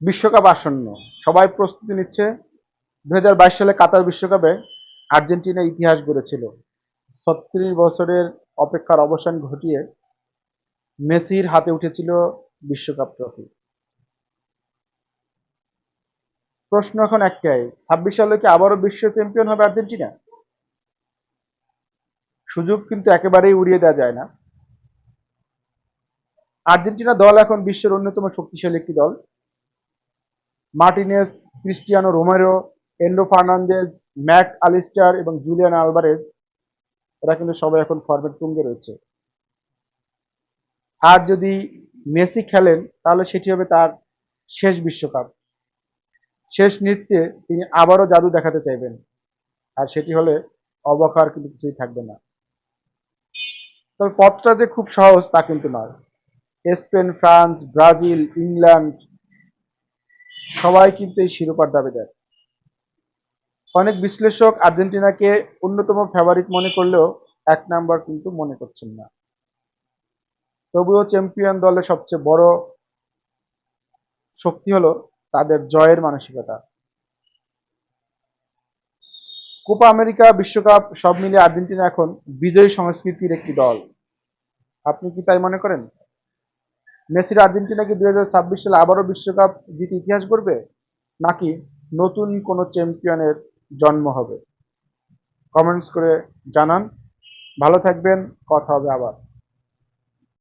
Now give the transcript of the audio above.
বিশ্বকাপ আসন্ন, সবাই প্রস্তুতি নিচ্ছে। ২০২২ সালে কাতার বিশ্বকাপে আর্জেন্টিনা ইতিহাস গড়েছিল। ৩৬ বছরের অপেক্ষার অবসান ঘটিয়ে মেসির হাতে উঠেছিল বিশ্বকাপ ট্রফি। প্রশ্ন এখন একটাই, ২৬ সালে কি আবারও বিশ্ব চ্যাম্পিয়ন হবে আর্জেন্টিনা? সুযোগ কিন্তু একেবারেই উড়িয়ে দেওয়া যায় না। আর্জেন্টিনা দল এখন বিশ্বের অন্যতম শক্তিশালী একটি দল। Martinez, Cristiano Romero, Enzo Fernandez, Mac Allister এবং জুলিয়ান আলভারেজ, এরা কিন্তু সবাই এখন ফর্মের তুঙ্গে রয়েছে। আর যদি মেসি খেলেন তাহলে সেটি হবে তার শেষ বিশ্বকাপ। শেষ নৃত্যে তিনি আবারও জাদু দেখাতে চাইবেন, আর সেটি হলে অবাক হওয়ার কিন্তু কিছুই থাকবে না। তবে পথটা যে খুব সহজ তা কিন্তু নয়। স্পেন, ফ্রান্স, ব্রাজিল, ইংল্যান্ড সবাই কিন্তু এই শিরোপার দাবিদার। অনেক বিশ্লেষক আর্জেন্টিনাকে অন্যতম ফেভারিট মনে করলেও এক নাম্বার কিন্তু মনে করছেন না। তবুও চ্যাম্পিয়ন দলের সবচেয়ে বড় শক্তি হলো তাদের জয়ের মানসিকতা। কোপা আমেরিকা, বিশ্বকাপ সব মিলিয়ে আর্জেন্টিনা এখন বিজয়ী সংস্কৃতির একটি দল। আপনি কি তাই মনে করেন? মেসির আর্জেন্টিনা কি ২০২৬ সালে আবারও বিশ্বকাপ জিতে ইতিহাস গড়বে, নাকি নতুন কোনো চ্যাম্পিয়নের জন্ম হবে? কমেন্টস করে জানান। ভালো থাকবেন, কথা হবে আবার।